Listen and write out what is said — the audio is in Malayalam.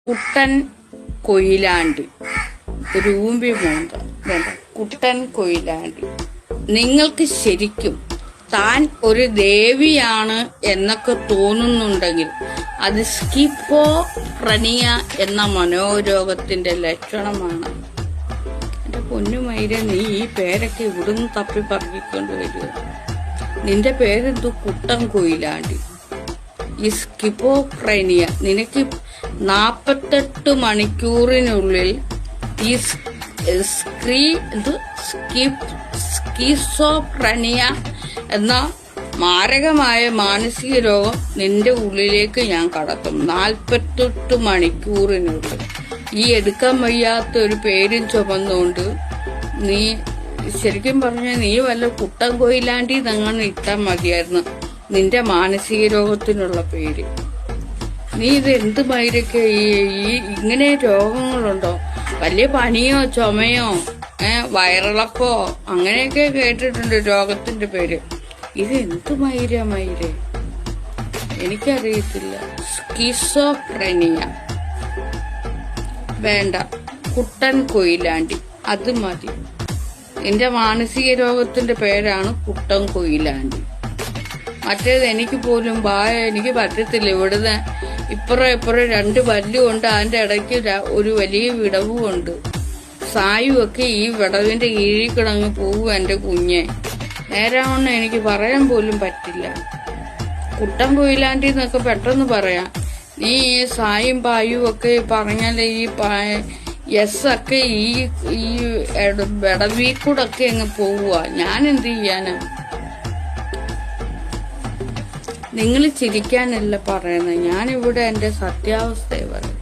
കുട്ടൻ കൊയിലാണ്ടി രൂമ്പി മോന്ത വേണ്ട കുട്ടൻ കൊയിലാണ്ടി. നിങ്ങൾക്ക് ശരിക്കും താൻ ഒരു ദേവിയാണ് എന്നൊക്കെ തോന്നുന്നുണ്ടെങ്കിൽ അത് സ്കിസോഫ്രനിയ എന്ന മനോരോഗത്തിന്റെ ലക്ഷണമാണ്. എന്റെ പൊന്നുമൈര, നീ ഈ പേരൊക്കെ ഇവിടുന്ന് തപ്പി പറഞ്ഞിക്കൊണ്ട് വരിക. നിന്റെ പേരെന്തു? കുട്ടൻ കൊയിലാണ്ടി. ഈ സ്കിസോഫ്രനിയ നിനക്ക് 48 മണിക്കൂറിനുള്ളിൽ ഈ സ്കിസോഫ്രനിയ എന്ന മാരകമായ മാനസിക രോഗം നിന്റെ ഉള്ളിലേക്ക് ഞാൻ കടത്തും. 48 മണിക്കൂറിനുള്ളിൽ. ഈ എടുക്കാൻ വയ്യാത്ത ഒരു പേരും ചുമന്നുകൊണ്ട് നീ ശരിക്കും പറഞ്ഞ നീ വല്ല കുട്ടൻ കൊയിലാണ്ടി എന്നങ്ങനെ ഇട്ടാൽ മതിയായിരുന്നു നിന്റെ മാനസിക രോഗത്തിനുള്ള പേര്. നീ ഇത് എന്ത് മൈരൊക്കെ ഈ ഇങ്ങനെ രോഗങ്ങളുണ്ടോ? വലിയ പനിയോ ചുമയോ വയറിളക്കോ അങ്ങനെയൊക്കെ കേട്ടിട്ടുണ്ട് രോഗത്തിന്റെ പേര്. ഇത് എന്ത് മൈരേ എനിക്കറിയത്തില്ല. സ്കിസോഫ്രനിയ വേണ്ട, കുട്ടൻ കൊയിലാണ്ടി അത് മതി. എന്റെ മാനസിക രോഗത്തിന്റെ പേരാണ് കുട്ടൻ കൊയിലാണ്ടി. മറ്റേത് എനിക്ക് പോലും എനിക്ക് പറ്റത്തില്ല. ഇവിടുന്ന് ഇപ്പുറം 2 പല്ലുകൊണ്ട് അതിന്റെ ഇടയ്ക്ക് ഒരു വലിയ വിടവുമുണ്ട്. സായുവൊക്കെ ഈ വിടവിന്റെ കീഴിൽ കിടങ്ങ് പോവും എന്റെ കുഞ്ഞെ. നേരാവണ്ണം എനിക്ക് പറയാൻ പോലും പറ്റില്ല. കുട്ടൻ കൊയിലാണ്ടി എന്നൊക്കെ പെട്ടെന്ന് പറയാം. നീ ഈ സായും പായും ഒക്കെ പറഞ്ഞാൽ ഈ എസ് ഒക്കെ ഈ വിടവിൽ കൂടെ ഒക്കെ അങ്ങ് പോവുക. ഞാൻ എന്ത് ചെയ്യാനാ? നിങ്ങൾ ചിരിക്കാനല്ല പറയുന്നത്, ഞാനിവിടെ എന്റെ സത്യാവസ്ഥയെ പറയും.